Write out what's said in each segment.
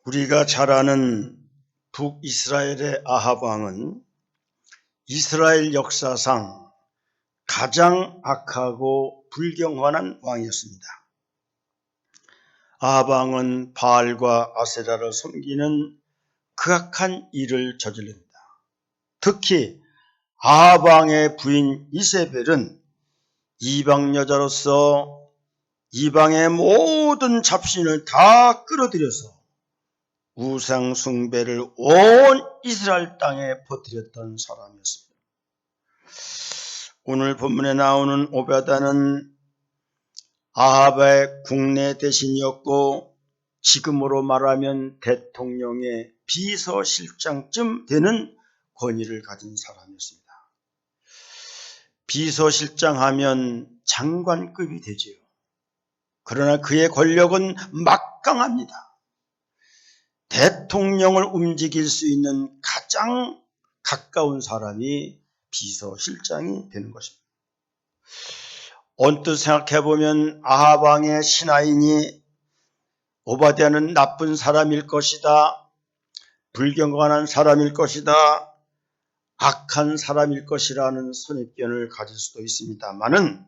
우리가 잘 아는 북이스라엘의 아합 왕은 이스라엘 역사상 가장 악하고 불경건한 왕이었습니다. 아합 왕은 바알과 아세라를 섬기는 극악한 일을 저지릅니다. 특히 아합 왕의 부인 이세벨은 이방 여자로서 이방의 모든 잡신을 다 끌어들여서 우상 숭배를 온 이스라엘 땅에 퍼뜨렸던 사람이었습니다. 오늘 본문에 나오는 오베다는 아합의 국내 대신이었고 지금으로 말하면 대통령의 비서실장쯤 되는 권위를 가진 사람이었습니다. 비서실장 하면 장관급이 되지요. 그러나 그의 권력은 막강합니다. 대통령을 움직일 수 있는 가장 가까운 사람이 비서실장이 되는 것입니다. 언뜻 생각해보면 아합 왕의 신하이니 오바댜는 나쁜 사람일 것이다, 불경건한 사람일 것이다, 악한 사람일 것이라는 선입견을 가질 수도 있습니다만은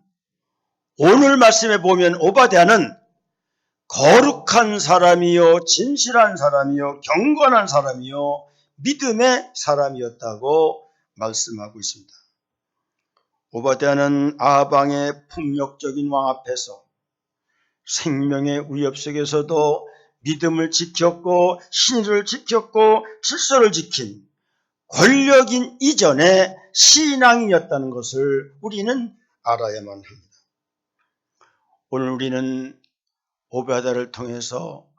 오늘 말씀에 보면 오바댜는 거룩한 사람이요, 진실한 사람이요, 경건한 사람이요, 믿음의 사람이었다고 말씀하고 있습니다. 오바댜는 아합 왕의 폭력적인 왕 앞에서 생명의 위협 속에서도 믿음을 지켰고 신의를 지켰고 질서를 지킨 권력인 이전의 신앙인이었다는 것을 우리는 알아야만 합니다. 오늘 우리는 오베다를 통해서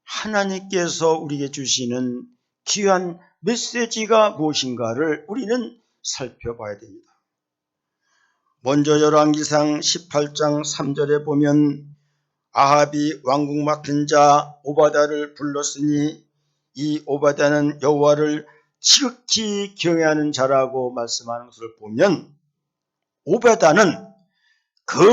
하나님께서 우리에게 주시는 귀한 메시지가 무엇인가를 우리는 살펴봐야 됩니다. 먼저 열왕기상 18장 3절에 보면 아합이 왕궁 맡은 자 오바다를 불렀으니 이 오바다는 여호와를 지극히 경외하는 자라고 말씀하는 것을 보면 오바다는 그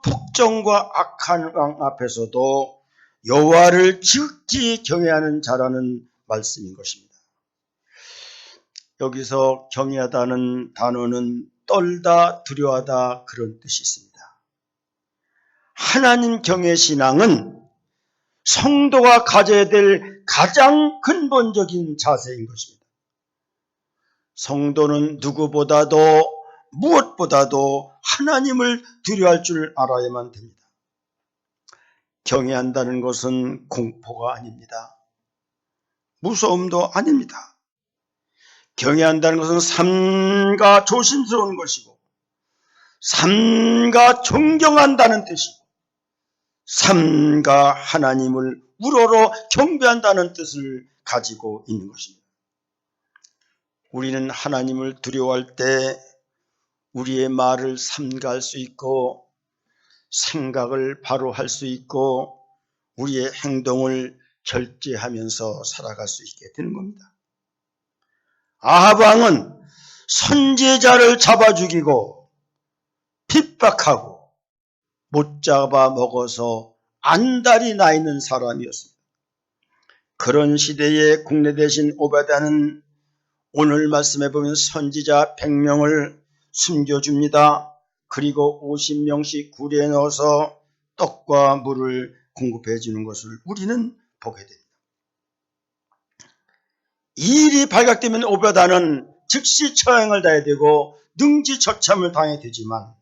폭정과 악한 왕 앞에서도 여호와를 지극히 경외하는 자라는 말씀인 것입니다. 여기서 경외하다는 단어는 떨다, 두려워하다 그런 뜻이 있습니다. 하나님 경외 신앙은 성도가 가져야 될 가장 근본적인 자세인 것입니다. 성도는 누구보다도 무엇보다도 하나님을 두려워할 줄 알아야만 됩니다. 경외한다는 것은 공포가 아닙니다. 무서움도 아닙니다. 경외한다는 것은 삼가 조심스러운 것이고 삼가 존경한다는 뜻이고 삼가 하나님을 우러러 경배한다는 뜻을 가지고 있는 것입니다. 우리는 하나님을 두려워할 때 우리의 말을 삼가할 수 있고 생각을 바로 할 수 있고 우리의 행동을 절제하면서 살아갈 수 있게 되는 겁니다. 아합 왕은 선지자를 잡아 죽이고 핍박하고 못 잡아 먹어서 안달이 나 있는 사람이었습니다. 그런 시대의 국내 대신 오베다는 오늘 말씀해 보면 선지자 100명을 숨겨줍니다. 그리고 50명씩 구리에 넣어서 떡과 물을 공급해 주는 것을 우리는 보게 됩니다. 이 일이 발각되면 오베다는 즉시 처형을 당해야 되고 능지처참을 당해야 되지만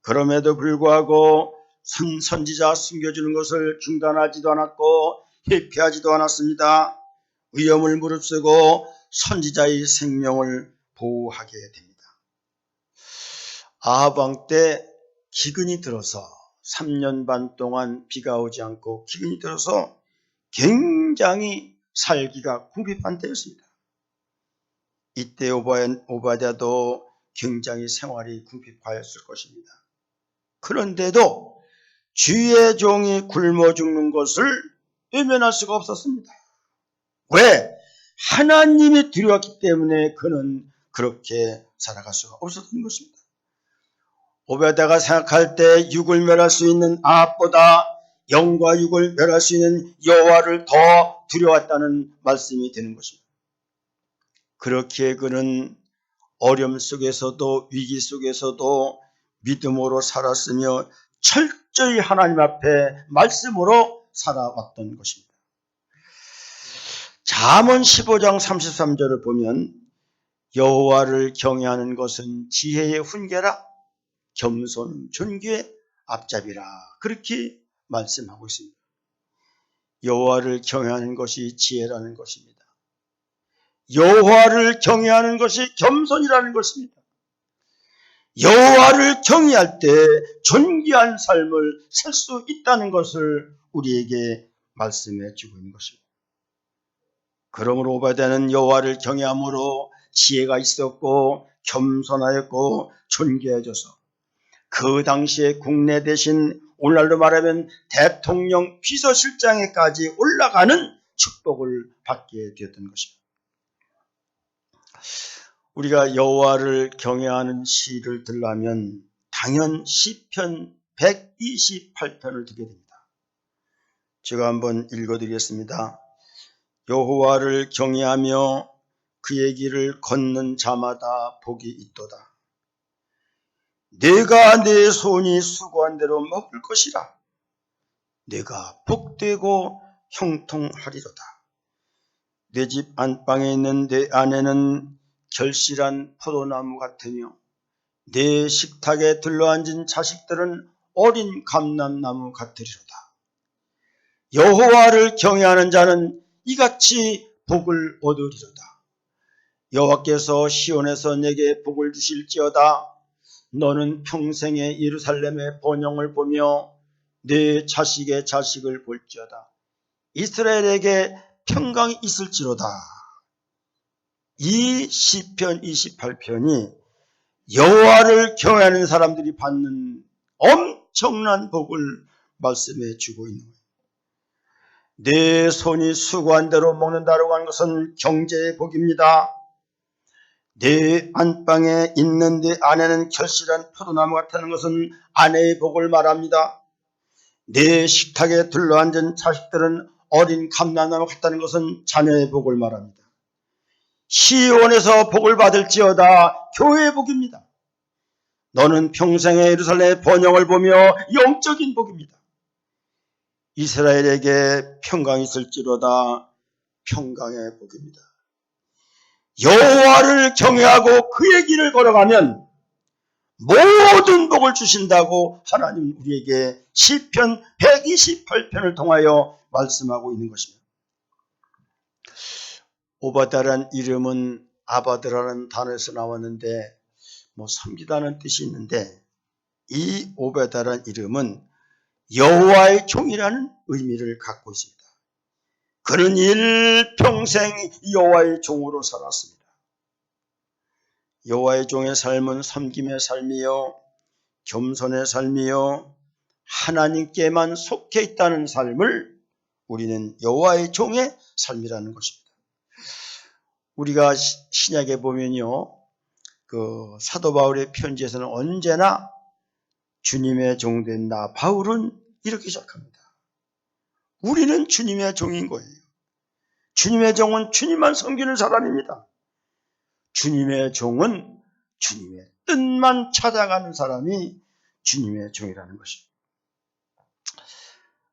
그럼에도 불구하고 선지자 숨겨주는 것을 중단하지도 않았고 회피하지도 않았습니다. 위험을 무릅쓰고 선지자의 생명을 보호하게 됩니다. 아합 왕 때 기근이 들어서 3년 반 동안 비가 오지 않고 기근이 들어서 굉장히 살기가 궁핍한 때였습니다. 이때 오바댜도 굉장히 생활이 궁핍하였을 것입니다. 그런데도 주의 종이 굶어 죽는 것을 외면할 수가 없었습니다. 왜? 하나님이 두려웠기 때문에 그는 그렇게 살아갈 수가 없었던 것입니다. 오베다가 생각할 때 육을 멸할 수 있는 아합보다 영과 육을 멸할 수 있는 여호와를 더 두려웠다는 말씀이 되는 것입니다. 그렇게 그는 어려움 속에서도 위기 속에서도 믿음으로 살았으며 철저히 하나님 앞에 말씀으로 살아왔던 것입니다. 잠언 15장 33절을 보면 여호와를 경외하는 것은 지혜의 훈계라 겸손 존귀의 앞잡이라 그렇게 말씀하고 있습니다. 여호와를 경외하는 것이 지혜라는 것입니다. 여호와를 경외하는 것이 겸손이라는 것입니다. 여호와를 경외할 때 존귀한 삶을 살 수 있다는 것을 우리에게 말씀해 주고 있는 것입니다. 그러므로 오바댜는 여호와를 경외함으로 지혜가 있었고 겸손하였고 존귀해져서 그 당시에 국내 대신 오늘날로 말하면 대통령 비서실장에까지 올라가는 축복을 받게 되었던 것입니다. 우리가 여호와를 경외하는 시를 들라면 당연 시편 128편을 듣게 됩니다. 제가 한번 읽어드리겠습니다. 여호와를 경외하며 그의 길을 걷는 자마다 복이 있도다. 내가 내 손이 수고한 대로 먹을 것이라. 내가 복되고 형통하리로다. 내 집 안방에 있는 내 아내는 결실한 포도나무 같으며 내 식탁에 들러앉은 자식들은 어린 감람나무 같으리로다. 여호와를 경외하는 자는 이같이 복을 얻으리로다. 여호와께서 시온에서 내게 복을 주실지어다. 너는 평생에 예루살렘의 번영을 보며 내 자식의 자식을 볼지어다. 이스라엘에게 평강이 있을지로다. 이 시편 28편이 여호와를 경외하는 사람들이 받는 엄청난 복을 말씀해 주고 있는 거예요. 내 손이 수고한 대로 먹는다라고 하는 것은 경제의 복입니다. 내 안방에 있는 내 아내는 결실한 포도나무 같다는 것은 아내의 복을 말합니다. 내 식탁에 둘러앉은 자식들은 어린 감람나무 같다는 것은 자녀의 복을 말합니다. 시온에서 복을 받을지어다. 교회의 복입니다. 너는 평생에 예루살렘의 번영을 보며 영적인 복입니다. 이스라엘에게 평강이 있을지로다. 평강의 복입니다. 여호와를 경외하고 그의 길을 걸어가면 모든 복을 주신다고 하나님 우리에게 시편 128편을 통하여 말씀하고 있는 것입니다. 오바댜란 이름은 아바드라는 단어에서 나왔는데 섬기다는 뜻이 있는데 이 오바댜란 이름은 여호와의 종이라는 의미를 갖고 있습니다. 그는 일평생 여호와의 종으로 살았습니다. 여호와의 종의 삶은 섬김의 삶이요 겸손의 삶이요 하나님께만 속해 있다는 삶을 우리는 여호와의 종의 삶이라는 것입니다. 우리가 신약에 보면요 그 사도 바울의 편지에서는 언제나 주님의 종된 나 바울은 이렇게 시작합니다. 우리는 주님의 종인 거예요. 주님의 종은 주님만 섬기는 사람입니다. 주님의 종은 주님의 뜻만 찾아가는 사람이 주님의 종이라는 것입니다.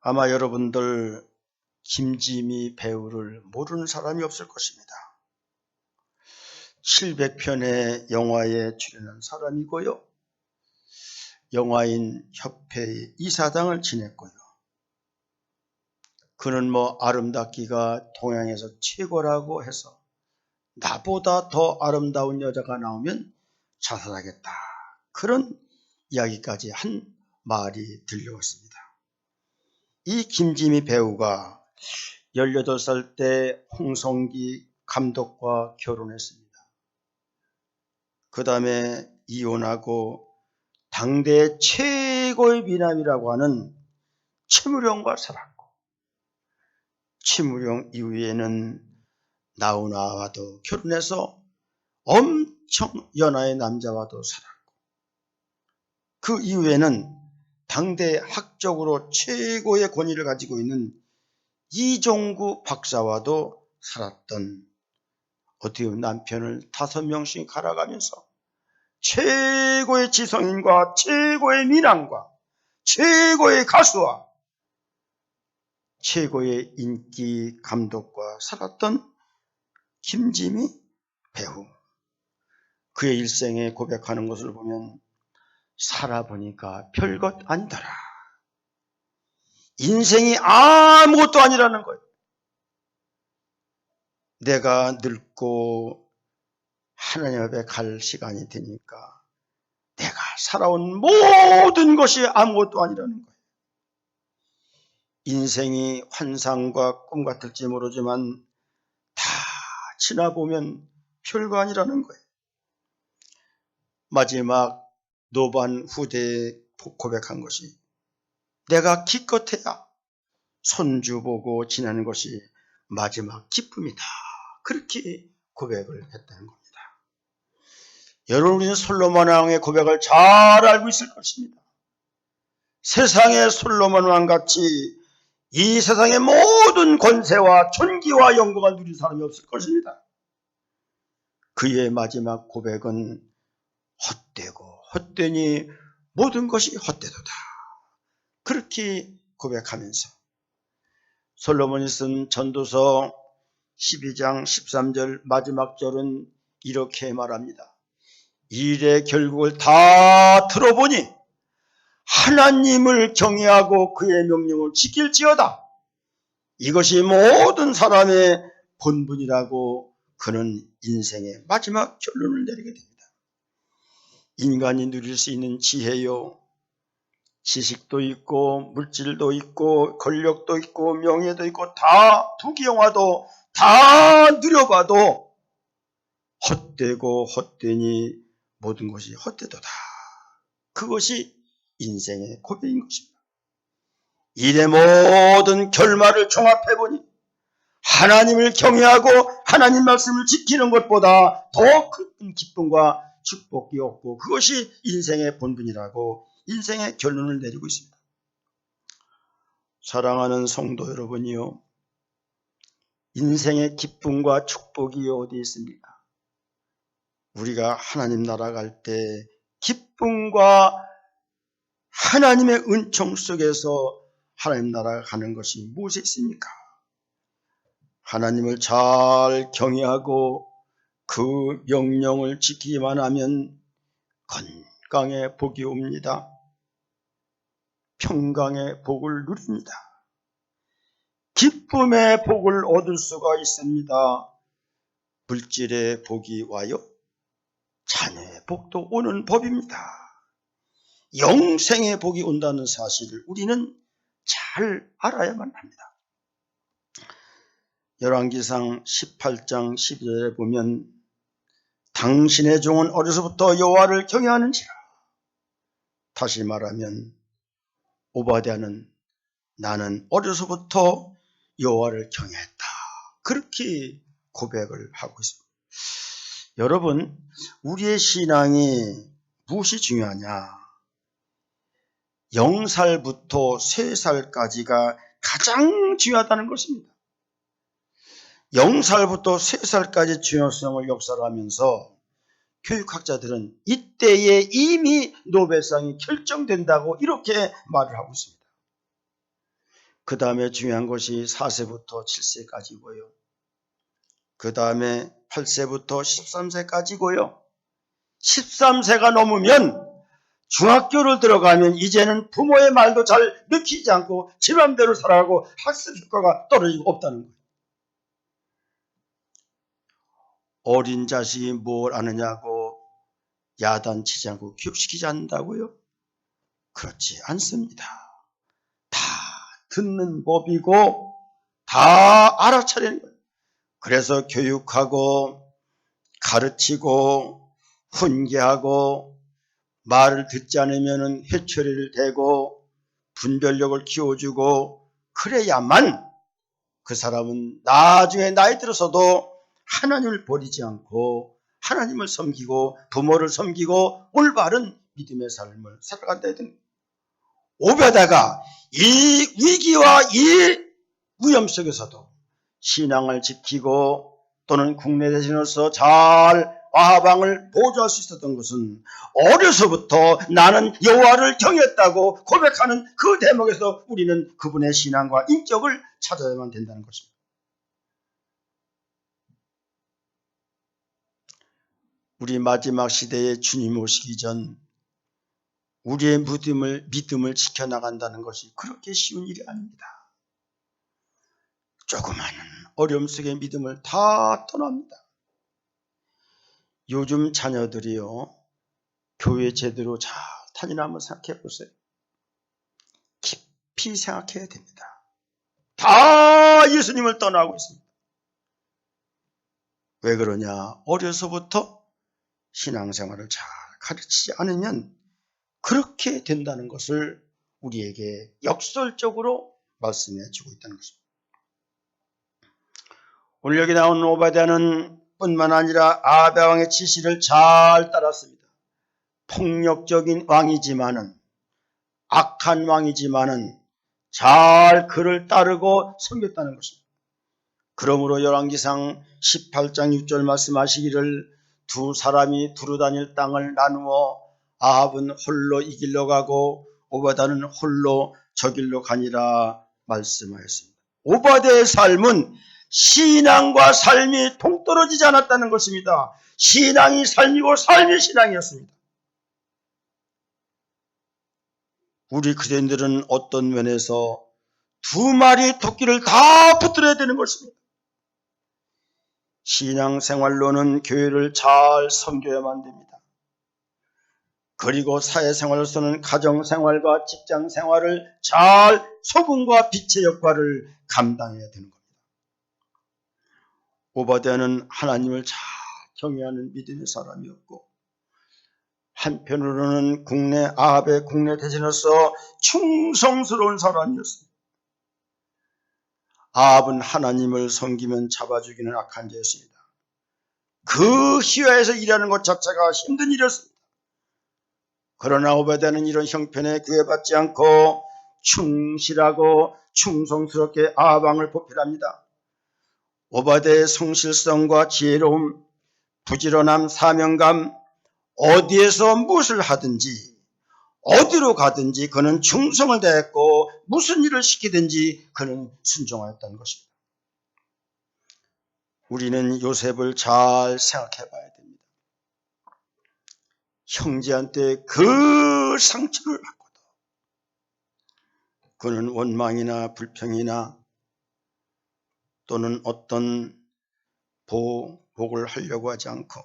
아마 여러분들 김지미 배우를 모르는 사람이 없을 것입니다. 700편의 영화에 출연한 사람이고요. 영화인 협회의 이사장을 지냈고요. 그는 아름답기가 동양에서 최고라고 해서 나보다 더 아름다운 여자가 나오면 자살하겠다. 그런 이야기까지 한 말이 들려왔습니다. 이 김지미 배우가 18살 때 홍성기 감독과 결혼했습니다. 그 다음에 이혼하고 당대 최고의 미남이라고 하는 최무룡과 살았고 최무룡 이후에는 나훈아와도 결혼해서 엄청 연하의 남자와도 살았고 그 이후에는 당대 학적으로 최고의 권위를 가지고 있는 이종구 박사와도 살았던 어떻게 남편을 5명씩 갈아가면서 최고의 지성인과 최고의 미남과 최고의 가수와 최고의 인기 감독과 살았던 김지미 배우. 그의 일생에 고백하는 것을 보면 살아보니까 별것 아니더라. 인생이 아무것도 아니라는 거예요. 내가 늙고 하나님 앞에 갈 시간이 되니까 내가 살아온 모든 것이 아무것도 아니라는 거예요. 인생이 환상과 꿈 같을지 모르지만 다 지나보면 별거 아니라는 거예요. 마지막 노반 후대에 고백한 것이 내가 기껏해야 손주 보고 지나는 것이 마지막 기쁨이다. 그렇게 고백을 했다는 겁니다. 여러분, 우리는 솔로몬 왕의 고백을 잘 알고 있을 것입니다. 세상의 솔로몬 왕같이 이 세상의 모든 권세와 존귀와 영광을 누린 사람이 없을 것입니다. 그의 마지막 고백은 헛되고 헛되니 모든 것이 헛되도다. 그렇게 고백하면서 솔로몬이 쓴 전도서 12장 13절 마지막 절은 이렇게 말합니다. 일의 결국을 다 들어보니 하나님을 경외하고 그의 명령을 지킬지어다. 이것이 모든 사람의 본분이라고 그는 인생의 마지막 결론을 내리게 됩니다. 인간이 누릴 수 있는 지혜요, 지식도 있고 물질도 있고 권력도 있고 명예도 있고 다 부귀영화도 다 누려봐도 헛되고 헛되니 모든 것이 헛되도다. 그것이 인생의 고백인 것입니다. 일의 모든 결말을 종합해보니 하나님을 경외하고 하나님 말씀을 지키는 것보다 더 큰 기쁨과 축복이 없고 그것이 인생의 본분이라고 인생의 결론을 내리고 있습니다. 사랑하는 성도 여러분이요, 인생의 기쁨과 축복이 어디 있습니까? 우리가 하나님 나라 갈 때 기쁨과 하나님의 은총 속에서 하나님 나라 가는 것이 무엇이 있습니까? 하나님을 잘 경외하고 그 명령을 지키기만 하면 건강의 복이 옵니다. 평강의 복을 누립니다. 기쁨의 복을 얻을 수가 있습니다. 물질의 복이 와요. 자녀의 복도 오는 법입니다. 영생의 복이 온다는 사실을 우리는 잘 알아야만 합니다. 열왕기상 18장 12절에 보면 당신의 종은 어려서부터 여호와를 경외하는지라. 다시 말하면 오바댜는 나는 어려서부터 여호와를 경외했다. 그렇게 고백을 하고 있습니다. 여러분, 우리의 신앙이 무엇이 중요하냐? 0살부터 3살까지가 가장 중요하다는 것입니다. 0살부터 3살까지 중요성을 역설하면서 교육학자들은 이때에 이미 노벨상이 결정된다고 이렇게 말을 하고 있습니다. 그 다음에 중요한 것이 4세부터 7세까지고요. 그 다음에 8세부터 13세까지고요. 13세가 넘으면 중학교를 들어가면 이제는 부모의 말도 잘 느끼지 않고 지 맘대로 살아가고 학습 효과가 떨어지고 없다는 거예요. 어린 자식이 뭘 아느냐고 야단치지 않고 교육시키지 않는다고요? 그렇지 않습니다. 다 듣는 법이고 다 알아차리는 거예요. 그래서 교육하고 가르치고 훈계하고 말을 듣지 않으면 회초리를 대고 분별력을 키워주고 그래야만 그 사람은 나중에 나이 들어서도 하나님을 버리지 않고 하나님을 섬기고 부모를 섬기고 올바른 믿음의 삶을 살아간다 했던 오베다가 이 위기와 이 위험 속에서도 신앙을 지키고 또는 국내 대신으로서 잘 아방을 보좌할 수 있었던 것은 어려서부터 나는 여호와를 경외했다고 고백하는 그 대목에서 우리는 그분의 신앙과 인격을 찾아야만 된다는 것입니다. 우리 마지막 시대에 주님 오시기 전 우리의 믿음을 지켜나간다는 것이 그렇게 쉬운 일이 아닙니다. 조그마한 어려움 속의 믿음을 다 떠납니다. 요즘 자녀들이요, 교회 제대로 잘 다니나 한번 생각해 보세요. 깊이 생각해야 됩니다. 다 예수님을 떠나고 있습니다. 왜 그러냐? 어려서부터 신앙생활을 잘 가르치지 않으면 그렇게 된다는 것을 우리에게 역설적으로 말씀해 주고 있다는 것입니다. 오늘 여기 나온 오바댜는 뿐만 아니라 아합 왕의 지시를 잘 따랐습니다. 폭력적인 왕이지만은, 악한 왕이지만은 잘 그를 따르고 섬겼다는 것입니다. 그러므로 열왕기상 18장 6절 말씀하시기를 두 사람이 두루 다닐 땅을 나누어 아합은 홀로 이 길로 가고 오바댜는 홀로 저 길로 가니라 말씀하였습니다. 오바댜의 삶은 신앙과 삶이 동떨어지지 않았다는 것입니다. 신앙이 삶이고 삶이 신앙이었습니다. 우리 그리스도인들은 어떤 면에서 두 마리의 토끼를 다 붙들어야 되는 것입니다. 신앙생활로는 교회를 잘 섬겨야만 됩니다. 그리고 사회생활로서는 가정생활과 직장생활을 잘 소금과 빛의 역할을 감당해야 되는 겁니다. 오바댜는 하나님을 잘 경외하는 믿음의 사람이었고, 한편으로는 아합의 국내 대신으로서 충성스러운 사람이었습니다. 아합은 하나님을 섬기면 잡아주기는 악한 자였습니다. 그 희화에서 일하는 것 자체가 힘든 일이었습니다. 그러나 오바댜는 이런 형편에 구애받지 않고 충실하고 충성스럽게 아합 왕을 보필합니다. 오바댜의 성실성과 지혜로움, 부지런함, 사명감, 어디에서 무엇을 하든지 어디로 가든지 그는 충성을 다했고 무슨 일을 시키든지 그는 순종하였다는 것입니다. 우리는 요셉을 잘 생각해 봐야 됩니다. 형제한테 그 상처를 받고도 그는 원망이나 불평이나 또는 어떤 복을 하려고 하지 않고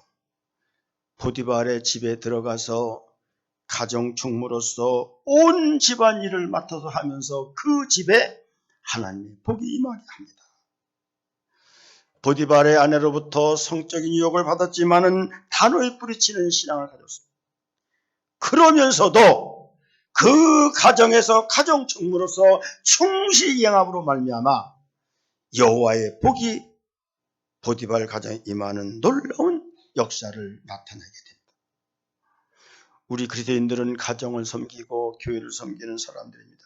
보디발의 집에 들어가서 가정충무로서 온 집안일을 맡아서 하면서 그 집에 하나님의 복이 임하게 합니다. 보디발의 아내로부터 성적인 유혹을 받았지만은 단호히 뿌리치는 신앙을 가졌습니다. 그러면서도 그 가정에서 가정충무로서 충실히 이행함으로 말미암아 여호와의 복이 보디발 가정에 임하는 놀라운 역사를 나타내게 됩니다. 우리 그리스도인들은 가정을 섬기고 교회를 섬기는 사람들입니다.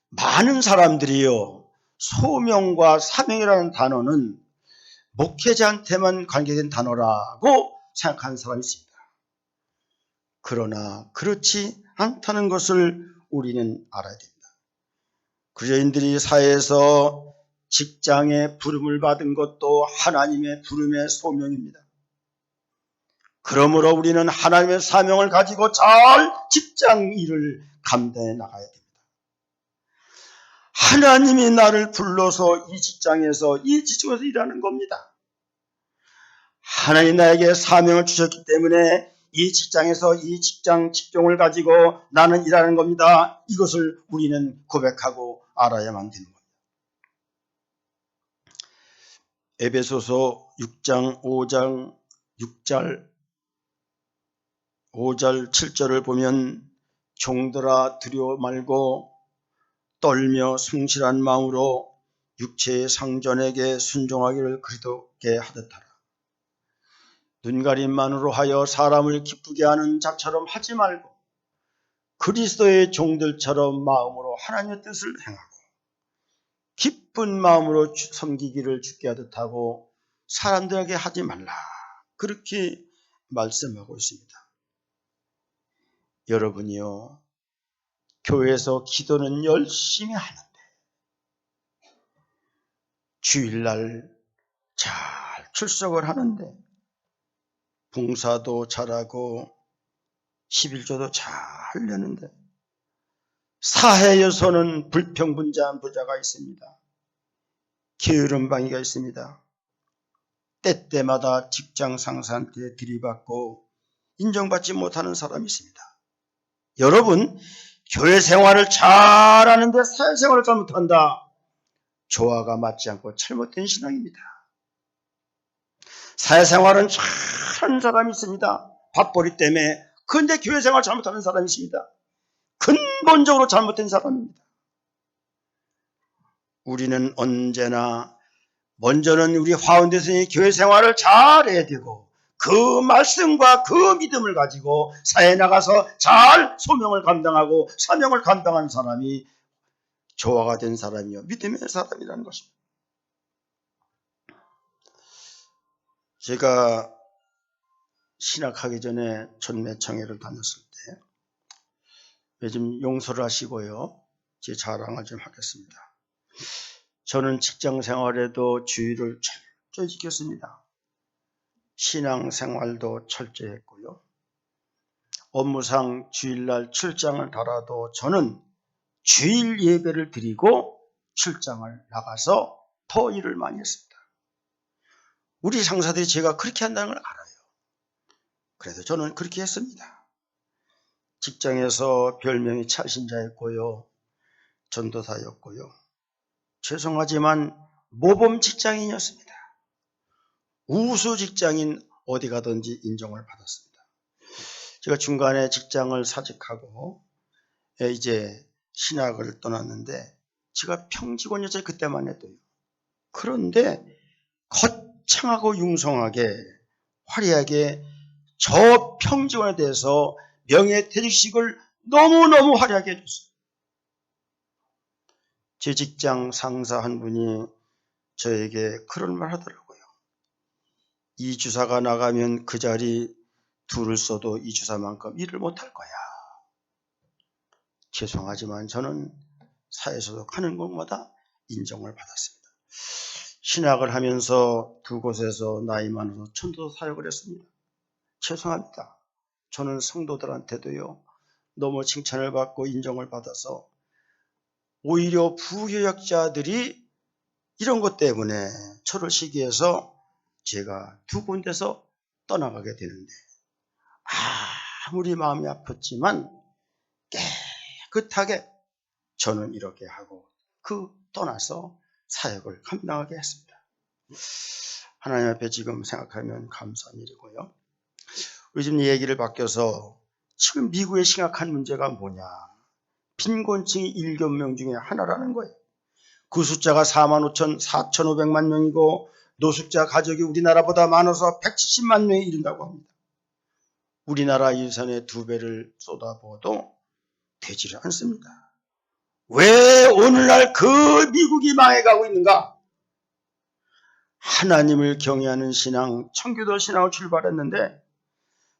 많은 사람들이요, 소명과 사명이라는 단어는 목회자한테만 관계된 단어라고 생각하는 사람이 있습니다. 그러나 그렇지 않다는 것을 우리는 알아야 됩니다. 그리스도인들이 사회에서 직장에 부름을 받은 것도 하나님의 부름의 소명입니다. 그러므로 우리는 하나님의 사명을 가지고 잘 직장 일을 감당해 나가야 됩니다. 하나님이 나를 불러서 이 직장에서 일하는 겁니다. 하나님 나에게 사명을 주셨기 때문에 이 직장에서 이 직종을 가지고 나는 일하는 겁니다. 이것을 우리는 고백하고 알아야만 되는 겁니다. 에베소서 6장 5절 7절을 보면 종들아 두려워 말고 떨며 성실한 마음으로 육체의 상전에게 순종하기를 그리스도께 하듯하라. 눈가림만으로 하여 사람을 기쁘게 하는 자처럼 하지 말고 그리스도의 종들처럼 마음으로 하나님의 뜻을 행하고 기쁜 마음으로 섬기기를 주께 하듯 하고 사람들에게 하지 말라. 그렇게 말씀하고 있습니다. 여러분이요, 교회에서 기도는 열심히 하는데 주일날 잘 출석을 하는데 봉사도 잘하고 11조도 잘 내는데 사회에서는 불평분자한 부자가 있습니다. 게으름방이가 있습니다. 때때마다 직장 상사한테 들이받고 인정받지 못하는 사람이 있습니다. 여러분, 교회 생활을 잘하는데 사회생활을 잘못한다. 조화가 맞지 않고 잘못된 신앙입니다. 사회생활은 잘하는 사람이 있습니다. 밥벌이 때문에. 그런데 교회 생활 잘못하는 사람이 있습니다. 근본적으로 잘못된 사람입니다. 우리는 언제나 먼저는 우리 화원대생이 교회 생활을 잘해야 되고 그 말씀과 그 믿음을 가지고 사회에 나가서 잘 소명을 감당하고 사명을 감당한 사람이 조화가 된 사람이요, 믿음의 사람이라는 것입니다. 제가 신학하기 전에 전매청회를 다녔을 때, 요즘 용서를 하시고요, 제 자랑을 좀 하겠습니다. 저는 직장 생활에도 주의를 철저히 지켰습니다. 신앙생활도 철저히 했고요. 업무상 주일날 출장을 달아도 저는 주일 예배를 드리고 출장을 나가서 더 일을 많이 했습니다. 우리 상사들이 제가 그렇게 한다는 걸 알아요. 그래서 저는 그렇게 했습니다. 직장에서 별명이 차신자였고요, 전도사였고요, 죄송하지만 모범 직장인이었습니다. 우수 직장인, 어디 가든지 인정을 받았습니다. 제가 중간에 직장을 사직하고 이제 신학을 떠났는데 제가 평직원이었어요. 그때만 해도요. 그런데 거창하고 융성하게 화려하게 저 평직원에 대해서 명예퇴직식을 너무너무 화려하게 해줬어요. 제 직장 상사 한 분이 저에게 그런 말 하더라고요. 이 주사가 나가면 그 자리 둘을 써도 이 주사만큼 일을 못할 거야. 죄송하지만 저는 사회에서도 가는 곳마다 인정을 받았습니다. 신학을 하면서 두 곳에서 나이 많아서 전도사 사역을 했습니다. 죄송합니다. 저는 성도들한테도요, 너무 칭찬을 받고 인정을 받아서 오히려 부교역자들이 이런 것 때문에 저를 시기해서 제가 두 군데서 떠나가게 되는데, 아무리 마음이 아팠지만 깨끗하게 저는 이렇게 하고 떠나서 사역을 감당하게 했습니다. 하나님 앞에 지금 생각하면 감사한 일이고요. 요즘 얘기를 바뀌어서 지금 미국의 심각한 문제가 뭐냐, 빈곤층이 1억 명 중에 하나라는 거예요. 그 숫자가 45,500만 명이고 노숙자 가족이 우리나라보다 많아서 170만 명에 이른다고 합니다. 우리나라 예산의 2배를 쏟아부어도 되지를 않습니다. 왜 오늘날 그 미국이 망해가고 있는가? 하나님을 경외하는 신앙, 청교도 신앙을 출발했는데,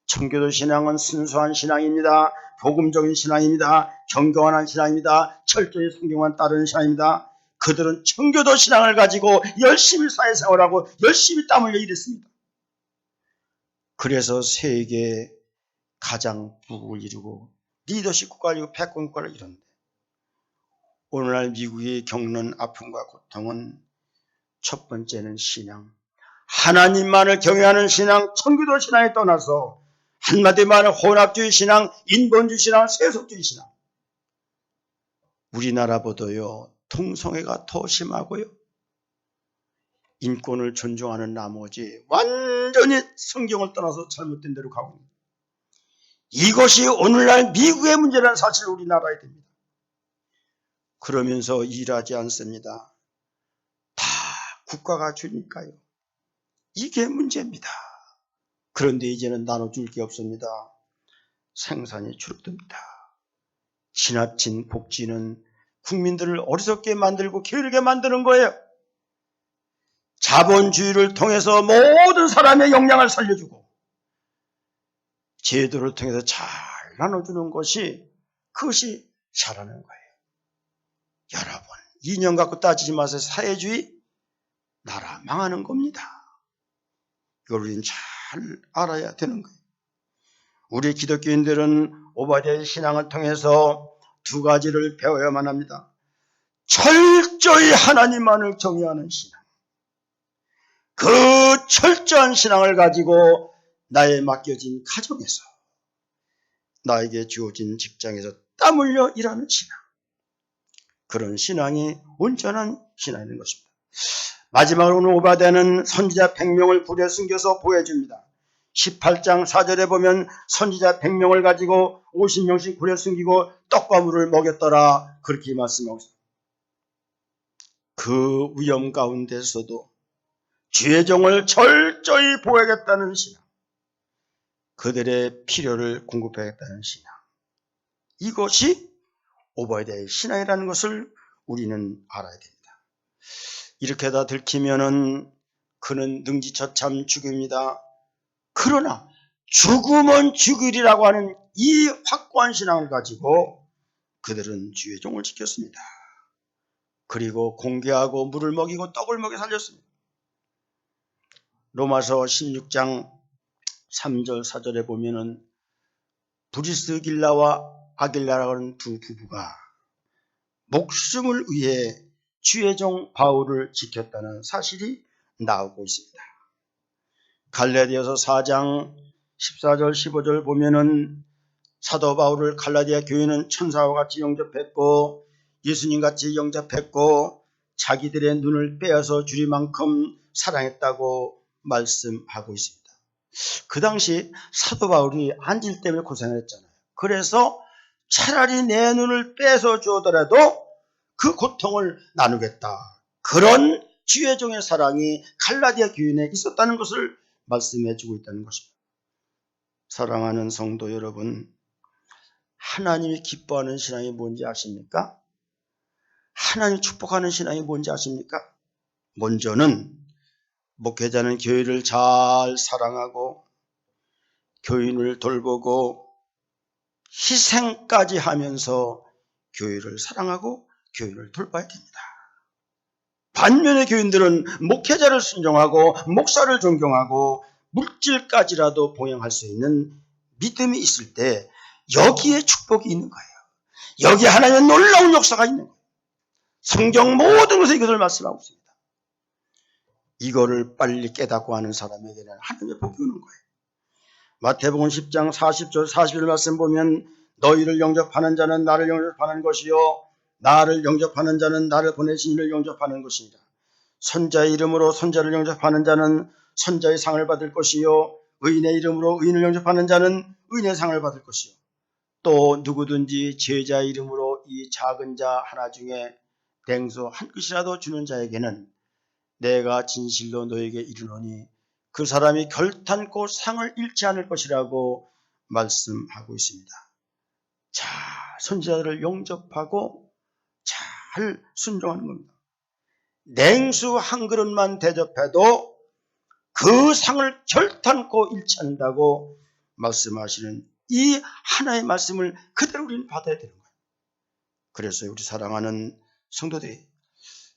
청교도 신앙은 순수한 신앙입니다. 복음적인 신앙입니다. 경건한 신앙입니다. 철저히 성경만 따르는 신앙입니다. 그들은 청교도 신앙을 가지고 열심히 사회생활하고 열심히 땀 흘려 일했습니다. 그래서 세계에 가장 부국을 이루고 리더십 국가를 이루고 패권 국가를 이뤘는데, 오늘날 미국이 겪는 아픔과 고통은 첫 번째는 신앙, 하나님만을 경외하는 신앙, 청교도 신앙에 떠나서 한마디로 말하면 혼합주의 신앙, 인본주의 신앙, 세속주의 신앙. 우리나라보다요 동성애가 더 심하고요, 인권을 존중하는 나머지 완전히 성경을 떠나서 잘못된 대로 가고 있습니다. 이것이 오늘날 미국의 문제라는 사실을 우리나라에 됩니다. 그러면서 일하지 않습니다. 다 국가가 주니까요. 이게 문제입니다. 그런데 이제는 나눠줄 게 없습니다. 생산이 줄어듭니다. 지나친 복지는 국민들을 어리석게 만들고 게으르게 만드는 거예요. 자본주의를 통해서 모든 사람의 역량을 살려주고 제도를 통해서 잘 나눠주는 것이 그것이 잘하는 거예요. 여러분, 이념 갖고 따지지 마세요. 사회주의 나라 망하는 겁니다. 이걸 우리는 잘 알아야 되는 거예요. 우리 기독교인들은 오바댜의 신앙을 통해서 두 가지를 배워야만 합니다. 철저히 하나님만을 경외하는 신앙. 그 철저한 신앙을 가지고 나의 맡겨진 가정에서, 나에게 주어진 직장에서 땀 흘려 일하는 신앙. 그런 신앙이 온전한 신앙인 것입니다. 마지막으로 오바댜는 선지자 100명을 굴에 숨겨서 보여줍니다. 18장 4절에 보면 선지자 100명을 가지고 50명씩 굴에 숨기고 떡과물을 먹였더라, 그렇게 말씀하고 있습니다. 그 위험 가운데서도 주의 종을 철저히 보호하겠다는 신앙, 그들의 필요를 공급하겠다는 신앙, 이것이 오바댜의 신앙이라는 것을 우리는 알아야 됩니다. 이렇게 다 들키면은 그는 능지처참 죽음이다. 그러나 죽으면 죽으리라고 하는 이 확고한 신앙을 가지고 그들은 주의 종을 지켰습니다. 그리고 공개하고 물을 먹이고 떡을 먹여 살렸습니다. 로마서 16장 3절 4절에 보면은 브리스길라와 아길라라고 하는 두 부부가 목숨을 위해 주의 종 바울을 지켰다는 사실이 나오고 있습니다. 갈라디아서 4장 14절 15절 보면은 사도 바울을 갈라디아 교회는 천사와 같이 영접했고 예수님같이 영접했고 자기들의 눈을 빼앗아 주리 만큼 사랑했다고 말씀하고 있습니다. 그 당시 사도 바울이 안질 때문에 고생을 했잖아요. 그래서 차라리 내 눈을 빼서 주더라도 그 고통을 나누겠다. 그런 주의 종의 사랑이 갈라디아 교인에 있었다는 것을 말씀해 주고 있다는 것입니다. 사랑하는 성도 여러분, 하나님이 기뻐하는 신앙이 뭔지 아십니까? 하나님 축복하는 신앙이 뭔지 아십니까? 먼저는 목회자는 교회를 잘 사랑하고 교인을 돌보고 희생까지 하면서 교회를 사랑하고 교회를 돌봐야 됩니다. 반면에 교인들은 목회자를 순종하고 목사를 존경하고 물질까지라도 봉양할 수 있는 믿음이 있을 때 여기에 축복이 있는 거예요. 여기에 하나님의 놀라운 역사가 있는 거예요. 성경 모든 것에 이것을 말씀하고 있습니다. 이거를 빨리 깨닫고 하는 사람에게는 하나님의 복이 오는 거예요. 마태복음 10장 40절 41절 말씀 보면 너희를 영접하는 자는 나를 영접하는 것이요 나를 영접하는 자는 나를 보내신 이를 영접하는 것이니라. 선자의 이름으로 선자를 영접하는 자는 선자의 상을 받을 것이요 의인의 이름으로 의인을 영접하는 자는 의인의 상을 받을 것이요 또 누구든지 제자의 이름으로 이 작은 자 하나 중에 냉수 한 그릇이라도 주는 자에게는 내가 진실로 너에게 이르노니 그 사람이 결탄코 상을 잃지 않을 것이라고 말씀하고 있습니다. 자, 선지자들을 영접하고 잘 순종하는 겁니다. 냉수 한 그릇만 대접해도 그 상을 결탄코 잃지 않는다고 말씀하시는 이 하나의 말씀을 그대로 우리는 받아야 되는 거예요. 그래서 우리 사랑하는 성도들이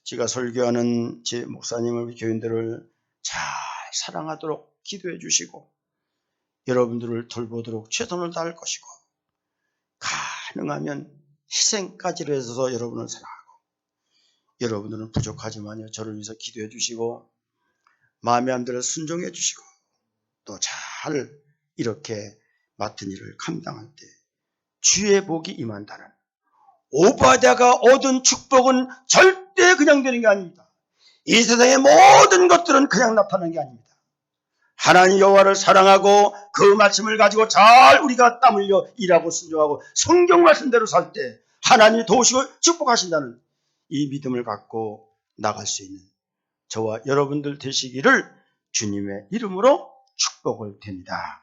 제가 설교하는 제 목사님을 우리 교인들을 잘 사랑하도록 기도해 주시고 여러분들을 돌보도록 최선을 다할 것이고 가능하면 희생까지를 해서 여러분을 사랑하고 여러분들은 부족하지만요 저를 위해서 기도해 주시고 마음에 안 들어 순종해 주시고 또 잘 이렇게 맡은 일을 감당할 때 주의 복이 임한다는 오바댜가 얻은 축복은 절대 그냥 되는 게 아닙니다. 이 세상의 모든 것들은 그냥 나타나는 게 아닙니다. 하나님 여호와를 사랑하고 그 말씀을 가지고 잘 우리가 땀 흘려 일하고 순종하고 성경 말씀대로 살 때 하나님이 도우시고 축복하신다는 이 믿음을 갖고 나갈 수 있는 저와 여러분들 되시기를 주님의 이름으로 축복을 드립니다.